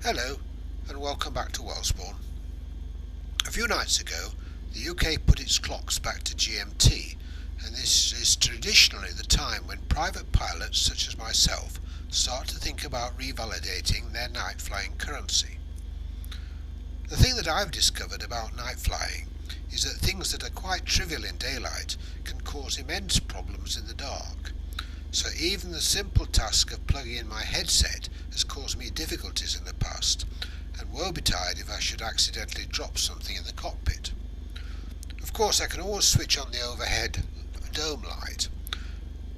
Hello and welcome back to Wellesbourne. A few nights ago the UK put its clocks back to GMT, and this is traditionally the time when private pilots such as myself start to think about revalidating their night flying currency. The thing that I've discovered about night flying is that things that are quite trivial in daylight can cause immense problems in the dark. So even the simple task of plugging in my headset has caused me difficulties in the past, and woe betide if I should accidentally drop something in the cockpit. Of course I can always switch on the overhead dome light,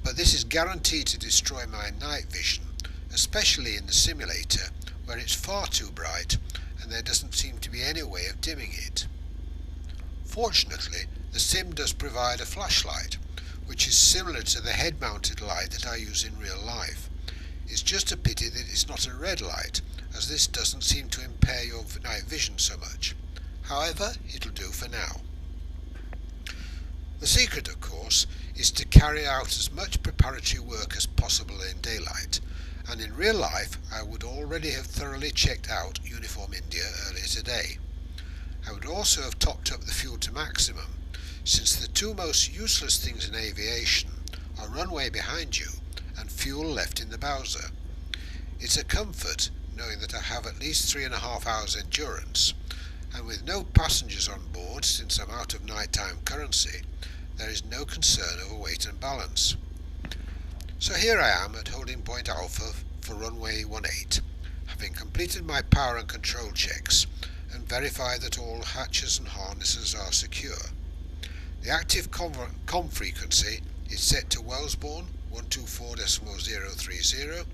but this is guaranteed to destroy my night vision, especially in the simulator where it's far too bright and there doesn't seem to be any way of dimming it. Fortunately, the sim does provide a flashlight, which is similar to the head-mounted light that I use in real life. It's just a pity that it's not a red light, as this doesn't seem to impair your night vision so much. However, it'll do for now. The secret, of course, is to carry out as much preparatory work as possible in daylight, and in real life I would already have thoroughly checked out Uniform India earlier today. I would also have topped up the fuel to maximum, since the two most useless things in aviation are runway behind you and fuel left in the Bowser. It's a comfort knowing that I have at least 3.5 hours endurance, and with no passengers on board since I'm out of nighttime currency, there is no concern over weight and balance. So here I am at holding point Alpha for runway 18, having completed my power and control checks and verified that all hatches and harnesses are secure. The active com frequency is set to Wellesbourne 124.030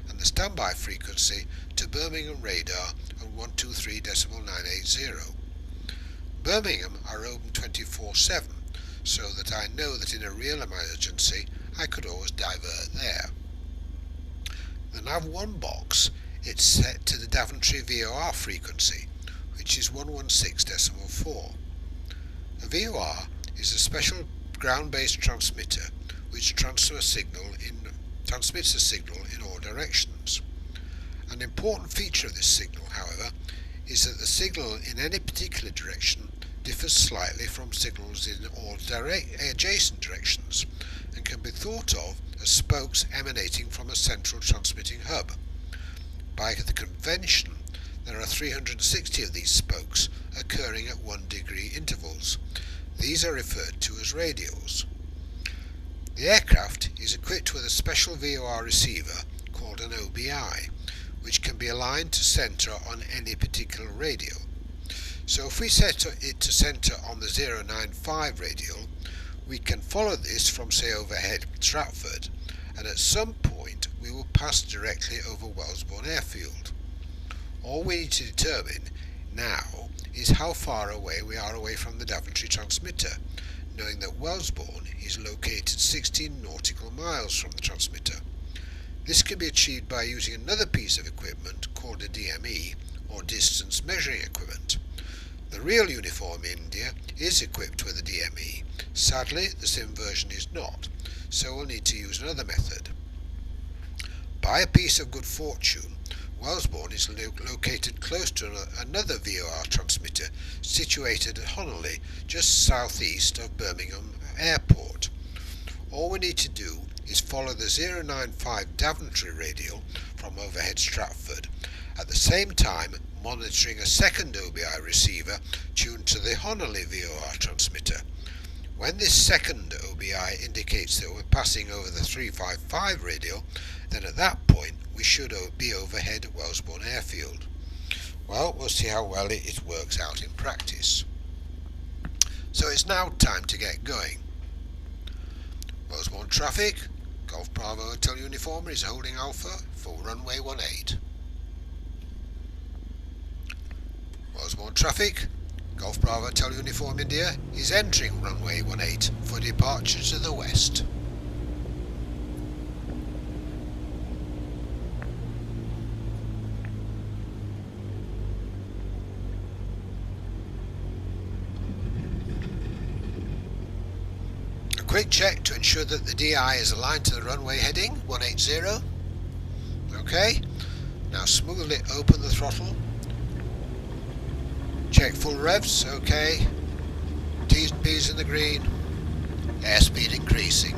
and the standby frequency to Birmingham radar on 123.980. Birmingham are open 24/7, so that I know that in a real emergency I could always divert there. The Nav1 box, it's set to the Daventry VOR frequency, which is 116.4. A VOR is a special ground-based transmitter which transmits a signal in all directions. An important feature of this signal, however, is that the signal in any particular direction differs slightly from signals in all adjacent directions and can be thought of as spokes emanating from a central transmitting hub. By the convention, there are 360 of these spokes occurring at 1 degree intervals. These are referred to as radials. The aircraft is equipped with a special VOR receiver called an OBI, which can be aligned to centre on any particular radial. So if we set it to centre on the 095 radial, we can follow this from, say, overhead Stratford, and at some point we will pass directly over Wellesbourne airfield. All we need to determine now is how far away we are away from the Daventry transmitter, knowing that Wellesbourne is located 16 nautical miles from the transmitter. This can be achieved by using another piece of equipment called a DME, or distance measuring equipment. The real Uniform India is equipped with a DME. Sadly, the sim version is not, so we'll need to use another method. By a piece of good fortune, Wellesbourne is located close to another VOR transmitter situated at Honolly, just southeast of Birmingham Airport. All we need to do is follow the 095 Daventry radial from overhead Stratford, at the same time monitoring a second OBI receiver tuned to the Honolly VOR transmitter. When this second OBI indicates that we're passing over the 355 radial, then at that point we should be overhead at Wellesbourne airfield. Well, we'll see how well it works out in practice. So it's now time to get going. Wellesbourne traffic, Golf Bravo Hotel Uniform is holding Alpha for runway 18. Wellesbourne traffic, Golf Bravo Hotel Uniform India is entering runway 18 for departure to the west. A quick check to ensure that the DI is aligned to the runway heading 180. Okay, Now smoothly open the throttle, check full revs, OK, T's and P's in the green, airspeed increasing,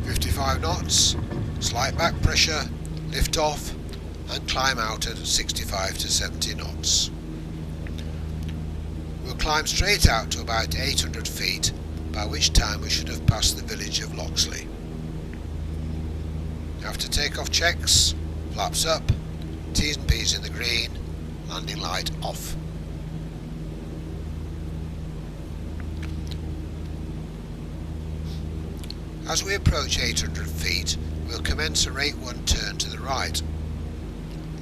55 knots, slight back pressure, lift off and climb out at 65 to 70 knots. We'll climb straight out to about 800 feet, by which time we should have passed the village of Loxley. After takeoff checks, flaps up, T's and P's in the green, landing light off. As we approach 800 feet, we'll commence a rate 1 turn to the right.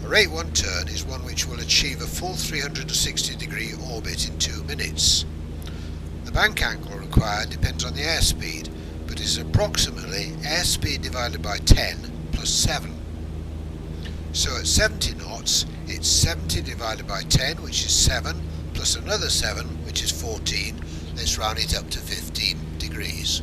A rate 1 turn is one which will achieve a full 360 degree orbit in 2 minutes. The bank angle required depends on the airspeed, but is approximately airspeed divided by 10 plus 7. So at 70 knots, it's 70 divided by 10, which is 7, plus another 7, which is 14. Let's round it up to 15 degrees.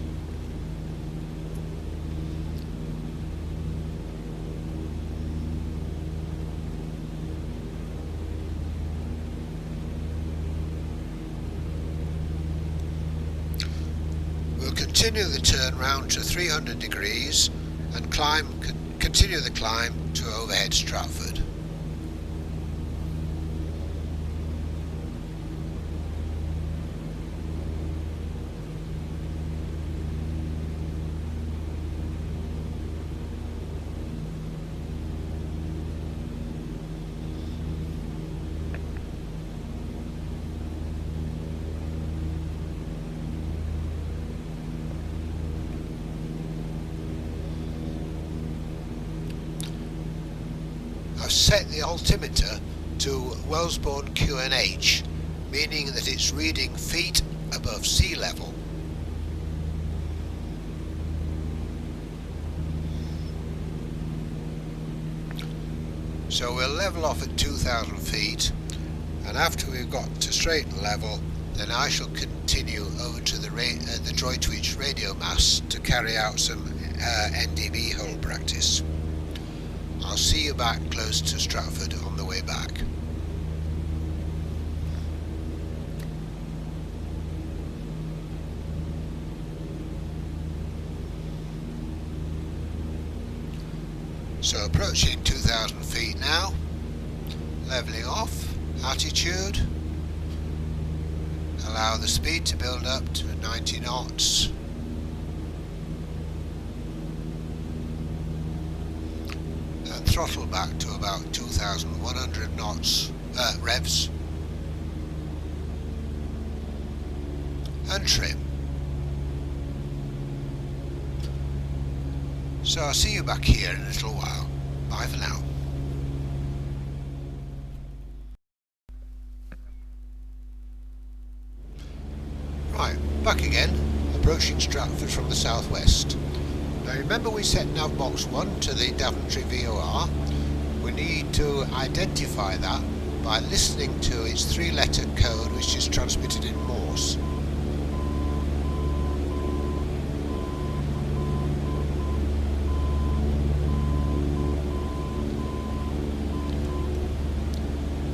We'll continue the turn round to 300 degrees and continue the climb to overhead Stratford. I've set the altimeter to Wellesbourne QNH, meaning that it's reading feet above sea level. So we'll level off at 2,000 feet, and after we've got to straight and level, then I shall continue over to the Droitwich radio mast to carry out some NDB hull practice. I'll see you back close to Stratford on the way back. So approaching 2,000 feet now, levelling off, attitude, allow the speed to build up to 90 knots. Throttle back to about 2,100 knots revs and trim. So I'll see you back here in a little while. Bye for now. Right, back again, approaching Stratford from the southwest. Now remember we set nav box 1 to the Daventry VOR. We need to identify that by listening to its 3-letter code which is transmitted in Morse.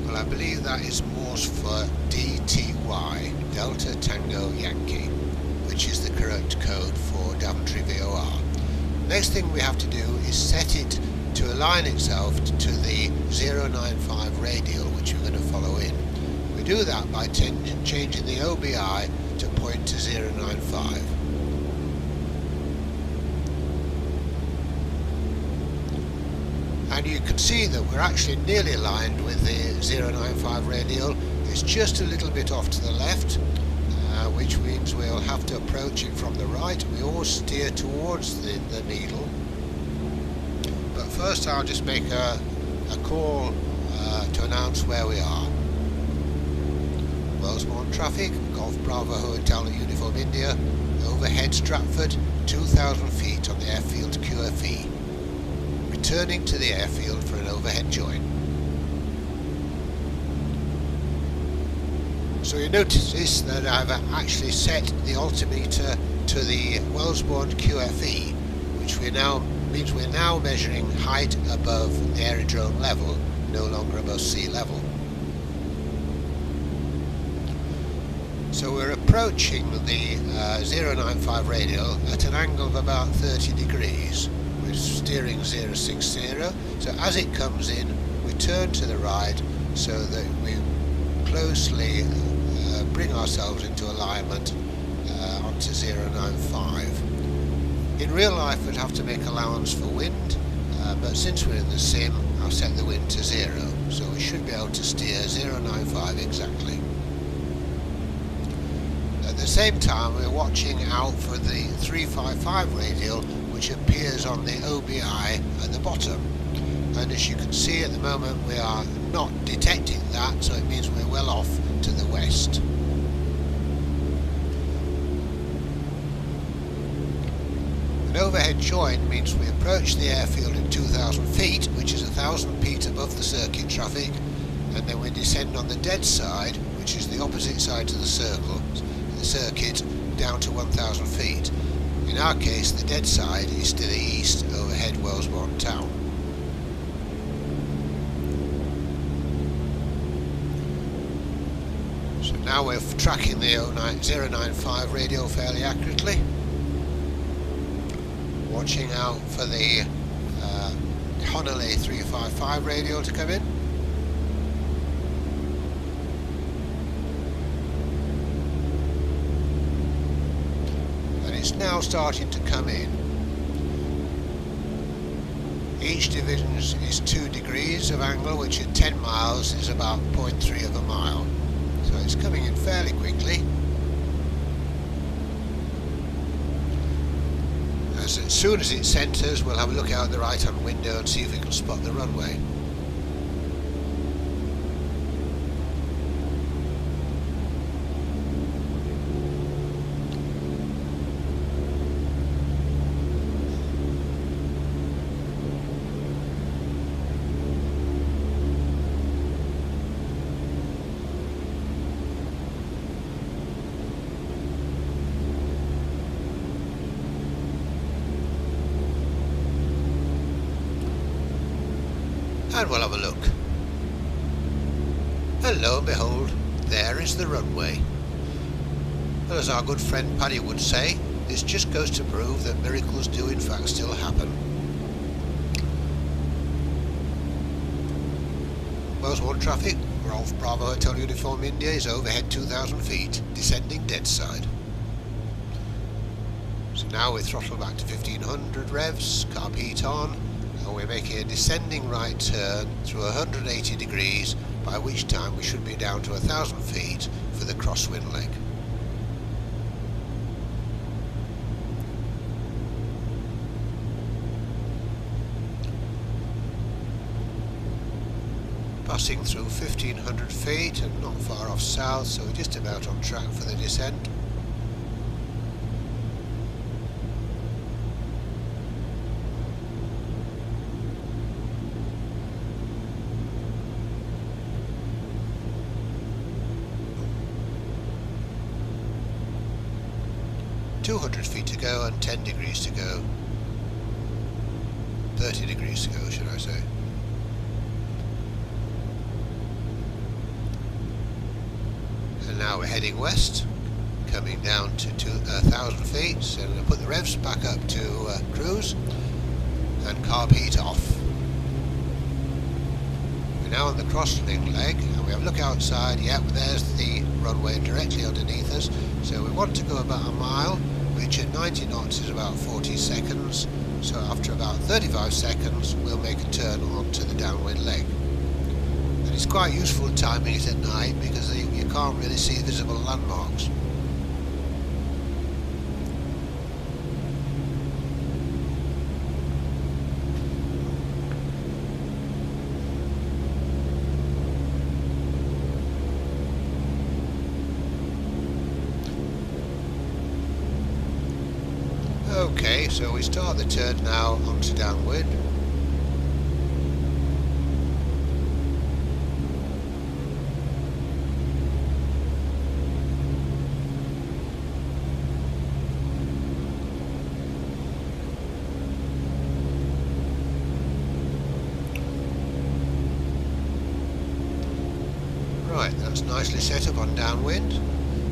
Well, I believe that is Morse for DTY, Delta Tango Yankee, which is the correct code for Daventry VOR. Next thing we have to do is set it to align itself to the 095 radial which we're going to follow in. We do that by changing the OBI to point to 095. And you can see that we're actually nearly aligned with the 095 radial. It's just a little bit off to the left, which means we'll have to approach it from the right. We always steer towards the needle. But first I'll just make a call to announce where we are. Wellesbourne traffic, Golf Bravo Hotel Uniform India, overhead Stratford, 2,000 feet on the airfield QFE. Returning to the airfield for an overhead join. So you notice that I've actually set the altimeter to the Wellesbourne QFE, which we're now means we're now measuring height above the aerodrome level, no longer above sea level. So we're approaching the 095 radial at an angle of about 30 degrees. We're steering 060, so as it comes in we turn to the right so that we closely bring ourselves into alignment onto 095. In real life we'd have to make allowance for wind, but since we're in the sim I've set the wind to 0, so we should be able to steer 095 exactly. At the same time we're watching out for the 355 radial, which appears on the OBI at the bottom, and as you can see at the moment we are not detecting that, so it means we're well off to the west. An overhead join means we approach the airfield at 2,000 feet, which is 1,000 feet above the circuit traffic, and then we descend on the dead side, which is the opposite side to the circuit, down to 1,000 feet. In our case the dead side is to the east, overhead Wellesbourne town. So now we're tracking the 095 radial fairly accurately, watching out for the Honolulu 355 radial to come in. It's now starting to come in. Each division is 2 degrees of angle, which at 10 miles is about 0.3 of a mile. So it's coming in fairly quickly. As soon as it centres, we'll have a look out the right-hand window and see if we can spot the runway. And we'll have a look. And lo and behold, there is the runway. Well, as our good friend Paddy would say, this just goes to prove that miracles do in fact still happen. Wellesbourne traffic, Rolf Bravo Hotel Uniform India is overhead 2,000 feet, descending dead side. So now we throttle back to 1500 revs, carb heat on, and we're making a descending right turn through 180 degrees, by which time we should be down to 1,000 feet for the crosswind leg. Passing through 1,500 feet and not far off south, so we're just about on track for the descent. ,200 feet to go and 10 degrees to go. 30 degrees to go, should I say. And now we're heading west, coming down to 1,000 feet, so I'm going to put the revs back up to cruise and carb heat off. We're now on the crosswind leg and we have a look outside. Yep, there's the runway directly underneath us, so we want to go about a mile, which at 90 knots is about 40 seconds, so after about 35 seconds we'll make a turn onto the downwind leg. And it's quite useful timing it at night because you can't really see visible landmarks. Okay, so we start the turn now onto downwind. Right, that's nicely set up on downwind.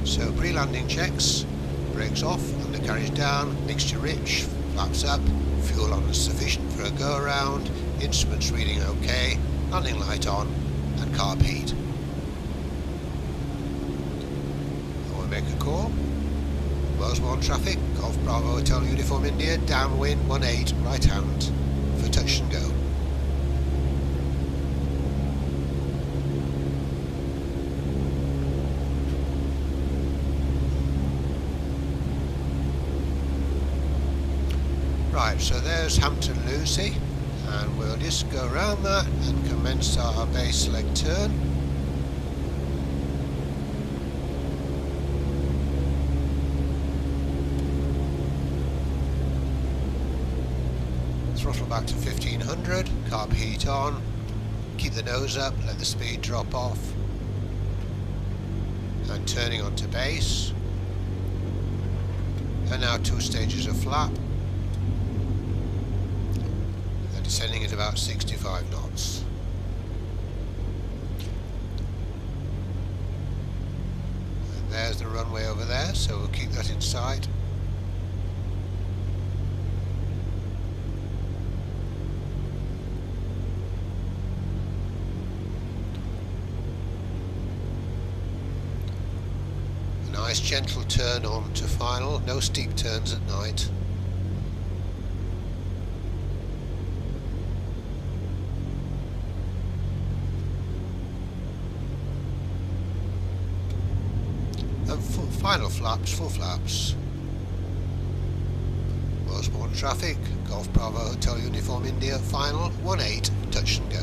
So pre-landing checks, brakes off, undercarriage down, mixture rich, flaps up, fuel on is sufficient for a go around, instruments reading OK, landing light on, and carb heat. I will make a call. Wellesbourne traffic, Golf Bravo Hotel Uniform India, downwind 18, right hand, for touch and go. Right, so there's Hampton Lucy, and we'll just go around that and commence our base leg turn. Throttle back to 1500, carb heat on, keep the nose up, let the speed drop off, and turning onto base. And now 2 stages of flap. Descending at about 65 knots. And there's the runway over there, so we'll keep that in sight. A nice gentle turn on to final, no steep turns at night. Final flaps, full flaps. Wellesbourne traffic, Golf Bravo Hotel Uniform India, final 18, touch and go.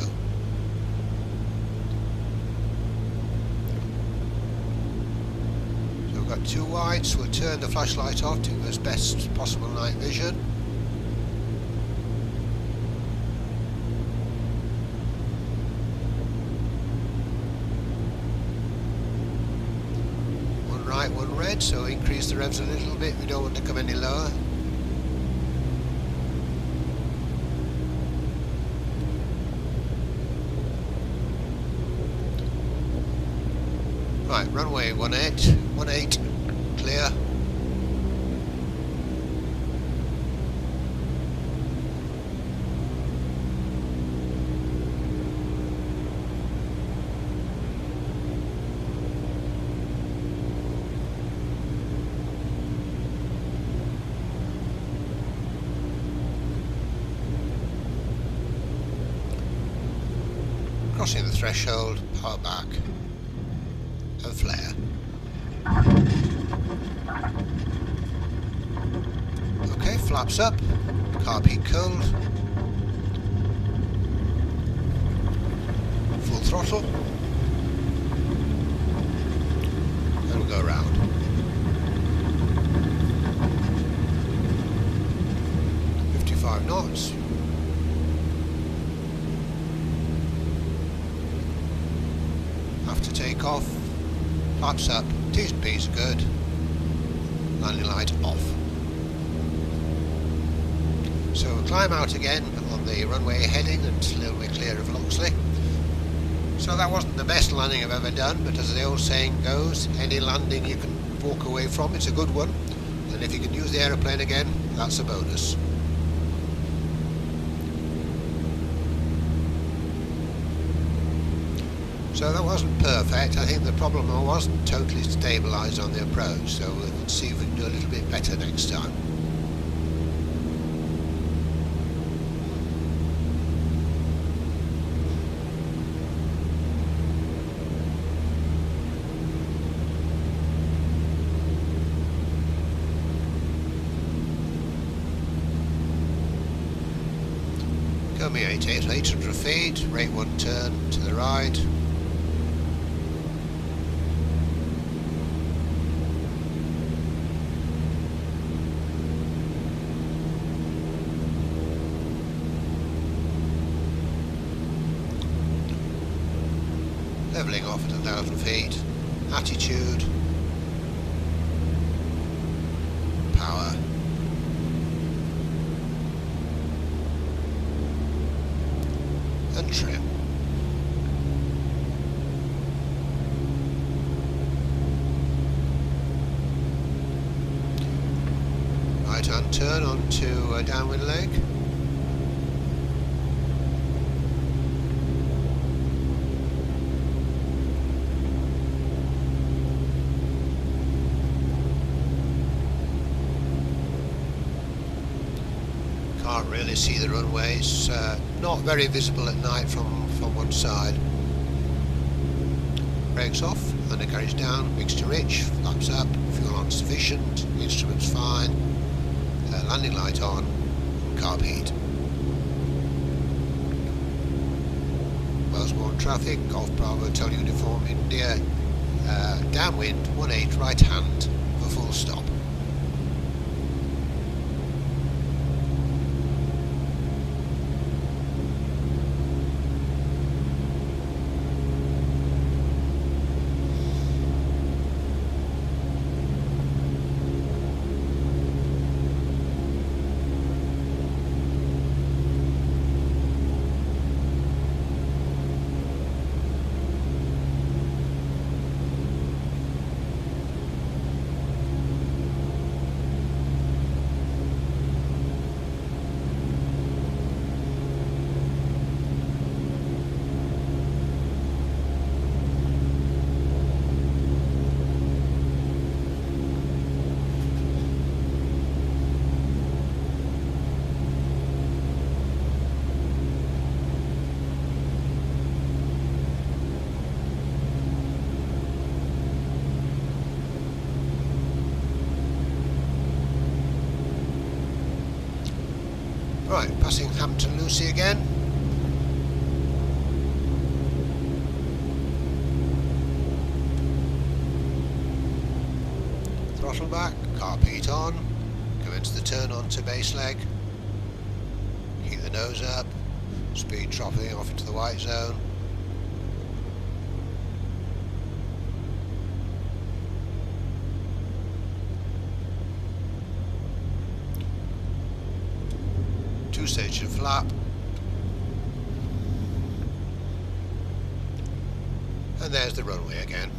So we've got 2 wides, we'll turn the flashlight off to give us best possible night vision. Right, 1 red, so increase the revs a little bit, we don't want to come any lower. Right, runway 18, clear. Crossing the threshold, power back, and flare. Okay, flaps up, carb heat cooled, full throttle, and we'll go around. Knots. After takeoff, flaps up, T's and P's are good, landing light off. So we'll climb out again on the runway heading until we're clear of Loxley. So that wasn't the best landing I've ever done, but as the old saying goes, any landing you can walk away from, it's a good one, and if you can use the aeroplane again, that's a bonus. So that wasn't perfect. I think the problem I wasn't totally stabilised on the approach, so we'll see if we can do a little bit better next time. Coming 800 feet, rate 1 turn to the right. Levelling off at 1,000 feet, attitude, power, and trim. turn onto a downwind leg. Can't really see the runway, it's not very visible at night from one side. Brakes off, undercarriage down, mixture rich, flaps up, fuel on sufficient, instruments fine, landing light on, carb heat. Wellesbourne traffic, Golf Bravo Hotel Uniform India, downwind 18 right hand for full stop. Right, passing Hampton Lucy again. Throttle back, carb heat on, commence the turn onto base leg. Keep the nose up, speed dropping off into the white zone. Two-stage and flap, and there's the runway again.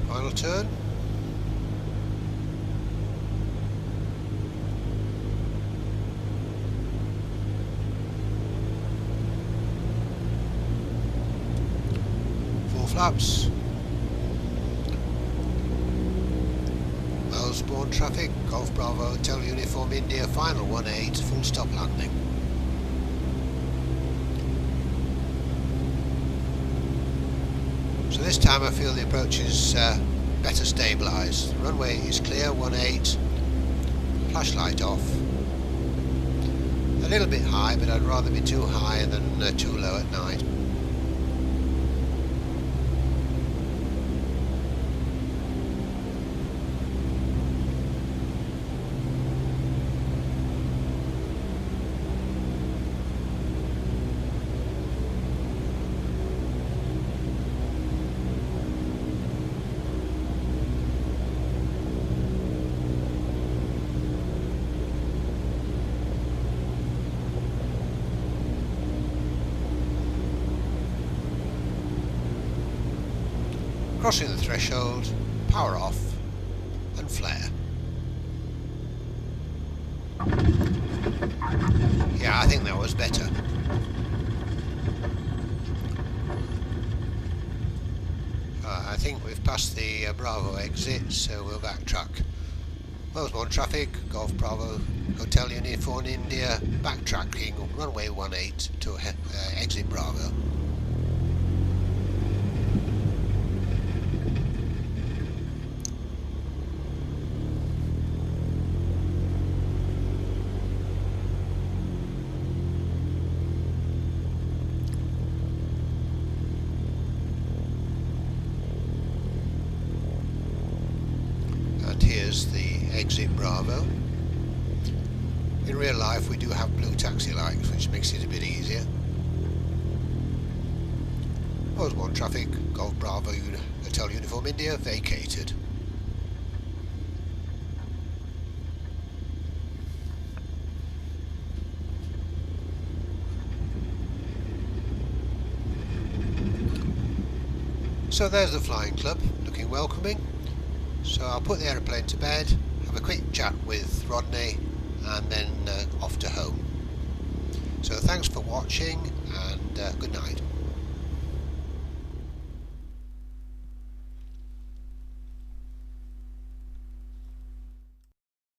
Final turn. Flaps. Wellesbourne traffic, Golf Bravo Hotel Uniform India, final 18, full stop landing. So this time I feel the approach is better stabilised. The runway is clear, 18, flashlight off. A little bit high, but I'd rather be too high than too low at night. Crossing the threshold, power off and flare. Yeah, I think that was better. I think we've passed the Bravo exit, so we'll backtrack. Wellesbourne traffic, Golf Bravo Hotel Uniform India, backtracking runway 18 to exit Bravo. Here's the exit Bravo. In real life we do have blue taxi lights, which makes it a bit easier. Wellesbourne traffic, Golf Bravo Hotel Uniform India, vacated. So there's the flying club, looking welcoming. So I'll put the aeroplane to bed, have a quick chat with Rodney, and then off to home. So thanks for watching, and good night.